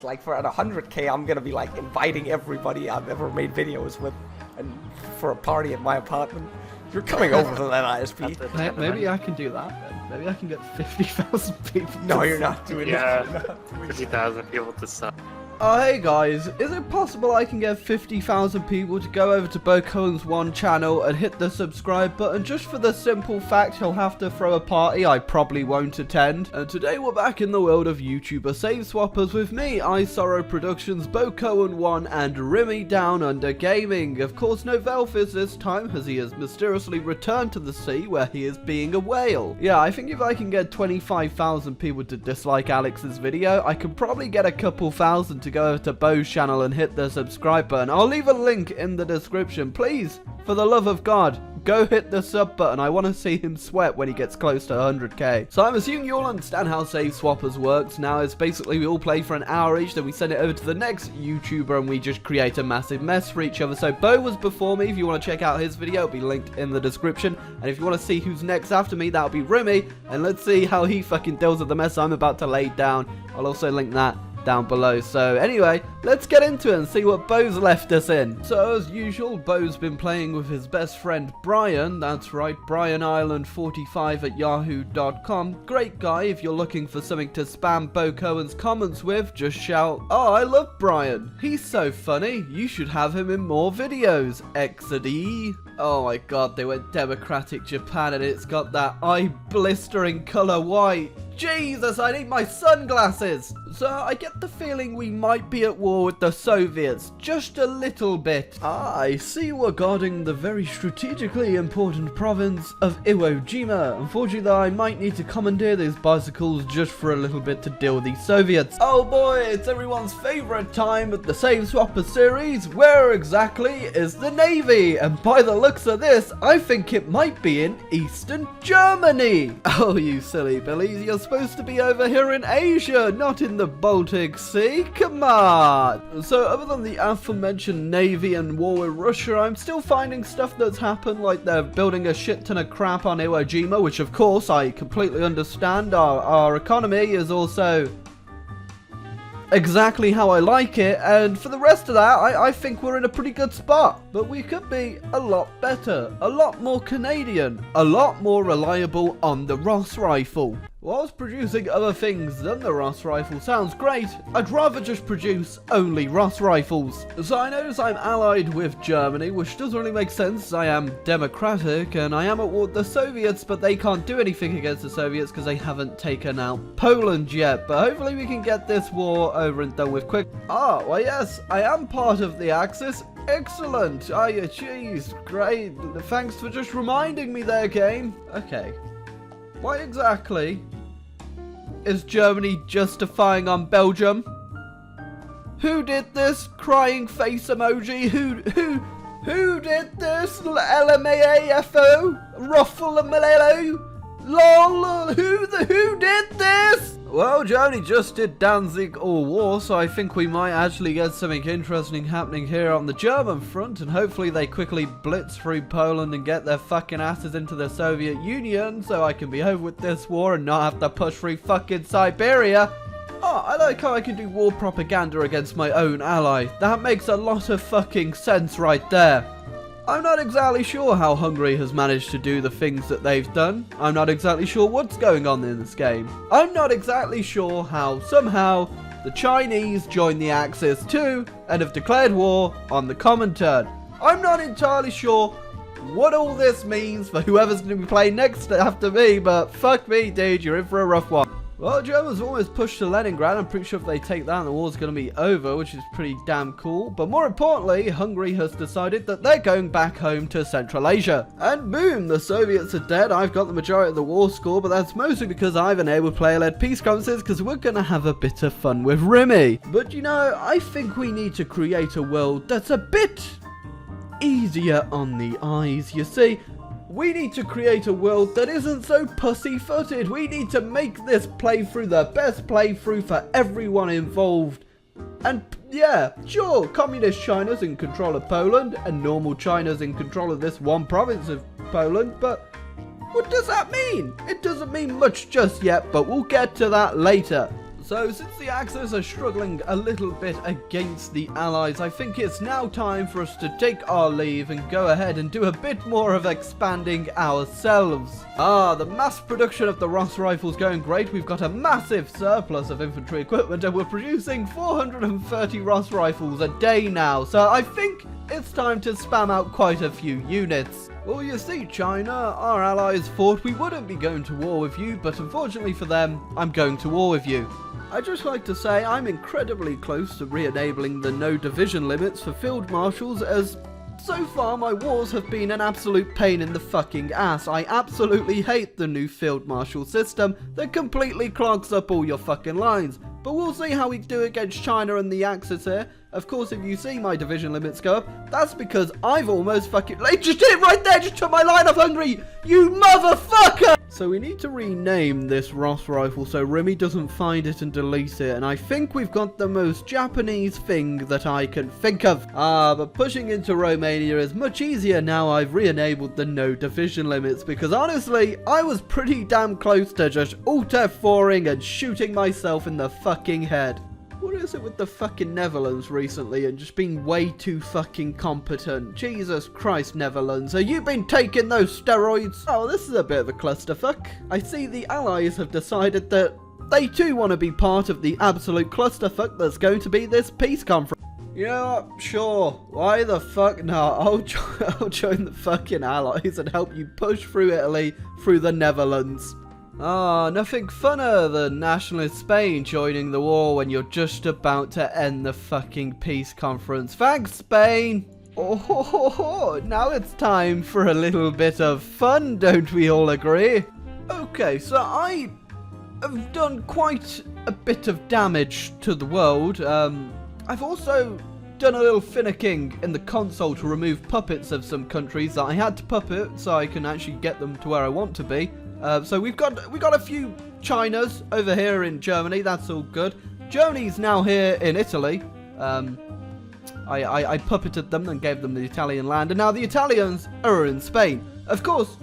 Like for at 100K, I'm gonna be like inviting everybody I've ever made videos with, and for a party at my apartment. You're coming over to that ISP. Maybe I can do that then. Maybe I can get 50,000 people. No, you're not doing that. Yeah, 50,000 people to sub. Oh, hey guys, is it possible I can get 50,000 people to go over to Bo Cohen's One channel and hit the subscribe button just for the simple fact he'll have to throw a party I probably won't attend? And today we're back in the world of YouTuber Save Swappers with me, iSorrow Productions, Bo Cohen One, and Rimmy Down Under Gaming. Of course, no Velphis this time, as he has mysteriously returned to the sea where he is being a whale. Yeah, I think if I can get 25,000 people to dislike Alex's video, I could probably get a couple thousand to go over to Bo's channel and hit the subscribe button. I'll leave a link in the description. Please, for the love of God, go hit the sub button. I want to see him sweat when he gets close to 100k. So I'm assuming you all understand how Save Swappers works. Now it's basically we all play for an hour each, then we send it over to the next YouTuber and we just create a massive mess for each other. So Bo was before me. If you want to check out his video, it'll be linked in the description. And if you want to see who's next after me, that'll be Rimmy. And let's see how he fucking deals with the mess I'm about to lay down. I'll also link that down below. So anyway, let's get into it and see what Bo's left us in. So as usual, Bo's been playing with his best friend Brian. That's right, Brian Island 45 at yahoo.com. Great guy. If you're looking for something to spam Bo Cohen's comments with, just shout, "Oh, I love Brian. He's so funny. You should have him in more videos." Exody. Oh my god, they went Democratic Japan and it's got that eye-blistering color white. Jesus, I need my sunglasses! So I get the feeling we might be at war with the Soviets, just a little bit. I see we're guarding the very strategically important province of Iwo Jima. Unfortunately, I might need to commandeer these bicycles just for a little bit to deal with these Soviets. Oh boy, it's everyone's favorite time at the Save Swapper series. Where exactly is the Navy? And by the looks of this, I think it might be in Eastern Germany. Oh, you silly billies, you're supposed to be over here in Asia, not in the Baltic Sea. Come on. So other than the aforementioned Navy and war with Russia, I'm still finding stuff that's happened, like they're building a shit ton of crap on Iwo Jima, which of course I completely understand. Our economy is also exactly how I like it, and for the rest of that, I think we're in a pretty good spot. But we could be a lot better, a lot more Canadian, a lot more reliable on the Ross rifle. Whilst producing other things than the Ross rifle sounds great, I'd rather just produce only Ross rifles. So I notice I'm allied with Germany, which doesn't really make sense. I am democratic and I am at war with the Soviets, but they can't do anything against the Soviets because they haven't taken out Poland yet. But hopefully we can get this war over and done with quick. Ah, well yes, I am part of the Axis. Excellent. Ah, you cheese. Great. Thanks for just reminding me there, game. Okay. Why exactly is Germany justifying on Belgium? Who did this? Crying face emoji. Who did this? LMAAFO? Ruffle LOL. Who did this? Well, Germany just did Danzig all war, so I think we might actually get something interesting happening here on the German front, and hopefully they quickly blitz through Poland and get their fucking asses into the Soviet Union, so I can be over with this war and not have to push through fucking Siberia. Oh, I like how I can do war propaganda against my own ally. That makes a lot of fucking sense right there. I'm not exactly sure how Hungary has managed to do the things that they've done. I'm not exactly sure what's going on in this game. I'm not exactly sure how somehow the Chinese joined the Axis too and have declared war on the Comintern. I'm not entirely sure what all this means for whoever's going to be playing next after me, but fuck me, dude, you're in for a rough one. Well, Germans almost pushed to Leningrad. I'm pretty sure if they take that, the war's going to be over, which is pretty damn cool. But more importantly, Hungary has decided that they're going back home to Central Asia. And boom, the Soviets are dead. I've got the majority of the war score, but that's mostly because I've enabled player-led peace conferences because we're going to have a bit of fun with Rimmy. But you know, I think we need to create a world that's a bit easier on the eyes, you see. We need to create a world that isn't so pussy-footed. We need to make this playthrough the best playthrough for everyone involved. And yeah, sure, communist China's in control of Poland and normal China's in control of this one province of Poland, but what does that mean? It doesn't mean much just yet, but we'll get to that later. So since the Axis are struggling a little bit against the Allies, I think it's now time for us to take our leave and go ahead and do a bit more of expanding ourselves. The mass production of the Ross rifles going great. We've got a massive surplus of infantry equipment and we're producing 430 Ross rifles a day now. So I think it's time to spam out quite a few units. Well, you see, China, our allies thought we wouldn't be going to war with you, but unfortunately for them, I'm going to war with you. I'd just like to say I'm incredibly close to re-enabling the no division limits for field marshals, as so far my wars have been an absolute pain in the fucking ass. I absolutely hate the new field marshal system that completely clogs up all your fucking lines. But we'll see how we do against China and the Axis here. Of course, if you see my division limits go up, that's because I've almost fucking... They just did it right there! Just took my line off Hungary! You motherfucker! So we need to rename this Ross rifle so Remy doesn't find it and delete it. And I think we've got the most Japanese thing that I can think of. But pushing into Romania is much easier now I've re-enabled the no division limits. Because honestly, I was pretty damn close to just Alt F4ing and shooting myself in the fucking head. What is it with the fucking Netherlands recently and just being way too fucking competent? Jesus Christ, Netherlands, have you been taking those steroids? Oh, this is a bit of a clusterfuck. I see the Allies have decided that they too want to be part of the absolute clusterfuck that's going to be this peace conference. Yeah, sure. Why the fuck not? I'll join the fucking Allies and help you push through Italy through the Netherlands. Nothing funner than nationalist Spain joining the war when you're just about to end the fucking peace conference. Thanks, Spain! Now it's time for a little bit of fun, don't we all agree? Okay, so I have done quite a bit of damage to the world. I've also done a little finicking in the console to remove puppets of some countries that I had to puppet so I can actually get them to where I want to be. So we got a few Chinas over here in Germany. That's all good. Germany's now here in Italy. I puppeted them and gave them the Italian land, and now the Italians are in Spain. Of course,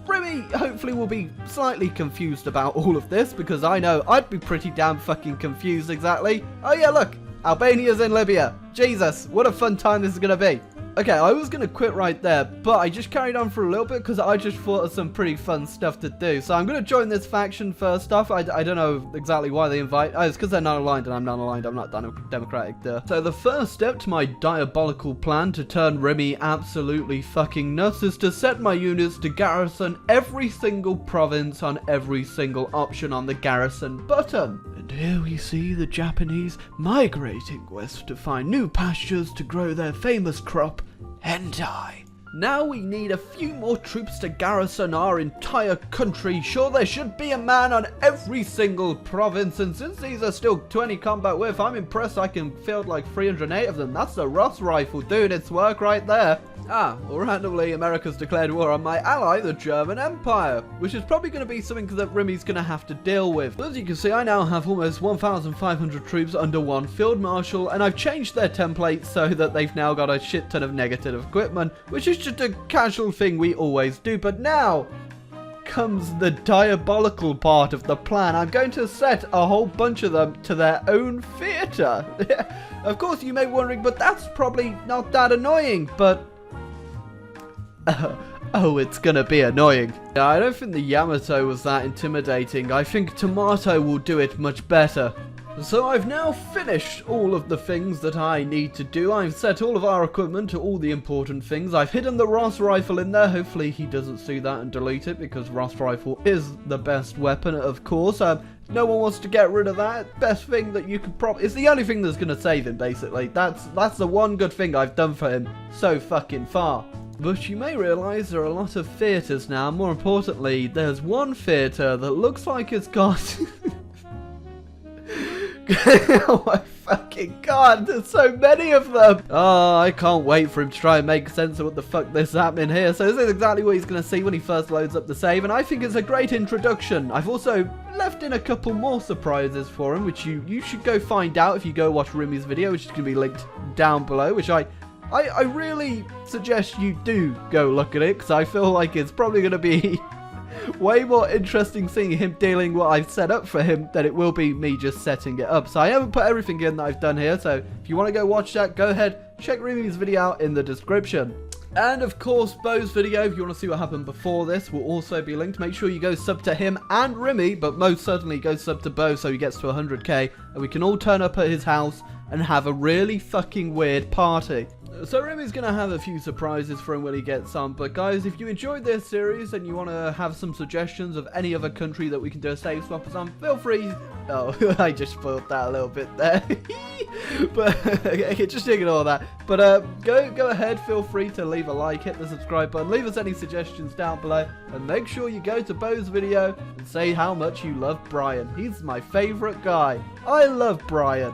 Remy hopefully will be slightly confused about all of this, because I know I'd be pretty damn fucking confused exactly. Oh yeah, look, Albania's in Libya. Jesus, what a fun time this is gonna be. Okay, I was going to quit right there, but I just carried on for a little bit because I just thought of some pretty fun stuff to do. So I'm going to join this faction first off. I don't know exactly why they invite. Oh, it's because they're not aligned and I'm not aligned. I'm not democratic. Duh. So the first step to my diabolical plan to turn Remy absolutely fucking nuts is to set my units to garrison every single province on every single option on the garrison button. And here we see the Japanese migrating west to find new pastures to grow their famous crop, hentai. Now we need a few more troops to garrison our entire country. Sure, there should be a man on every single province, and since these are still 20 combat with, I'm impressed I can field like 308 of them. That's the Ross rifle doing its work right there. Well, randomly, America's declared war on my ally, the German Empire, which is probably going to be something that Remy's going to have to deal with. As you can see, I now have almost 1,500 troops under one field marshal, and I've changed their template so that they've now got a shit ton of negative equipment, which is just a casual thing we always do. But now comes the diabolical part of the plan. I'm going to set a whole bunch of them to their own theatre. Of course, you may be wondering, but that's probably not that annoying, but... oh, it's gonna be annoying. Yeah, I don't think the Yamato was that intimidating. I think Tomato will do it much better. So I've now finished all of the things that I need to do. I've set all of our equipment to all the important things. I've hidden the Ross rifle in there. Hopefully he doesn't see that and delete it, because Ross rifle is the best weapon, of course. No one wants to get rid of that. Best thing that you could probably... It's the only thing that's going to save him, basically. That's the one good thing I've done for him so fucking far. But you may realise there are a lot of theatres now. More importantly, there's one theatre that looks like it's got... Oh my fucking god, there's so many of them! Oh, I can't wait for him to try and make sense of what the fuck this is happening here. So this is exactly what he's going to see when he first loads up the save, and I think it's a great introduction. I've also left in a couple more surprises for him, which you should go find out if you go watch Remy's video, which is going to be linked down below, which I really suggest you do go look at it, because I feel like it's probably going to be way more interesting seeing him dealing what I've set up for him than it will be me just setting it up. So I haven't put everything in that I've done here, so if you want to go watch that, go ahead, check Remy's video out in the description. And of course, Bo's video, if you want to see what happened before this, will also be linked. Make sure you go sub to him and Remy, but most certainly go sub to Bo so he gets to 100k, and we can all turn up at his house and have a really fucking weird party. So Remy's going to have a few surprises for him when he gets on, but guys, if you enjoyed this series and you want to have some suggestions of any other country that we can do a save swappers on, feel free. Oh, I just spoiled that a little bit there. But okay, just ignore that. But go ahead, feel free to leave a like, hit the subscribe button, leave us any suggestions down below, and make sure you go to Bo's video and say how much you love Brian. He's my favourite guy. I love Brian.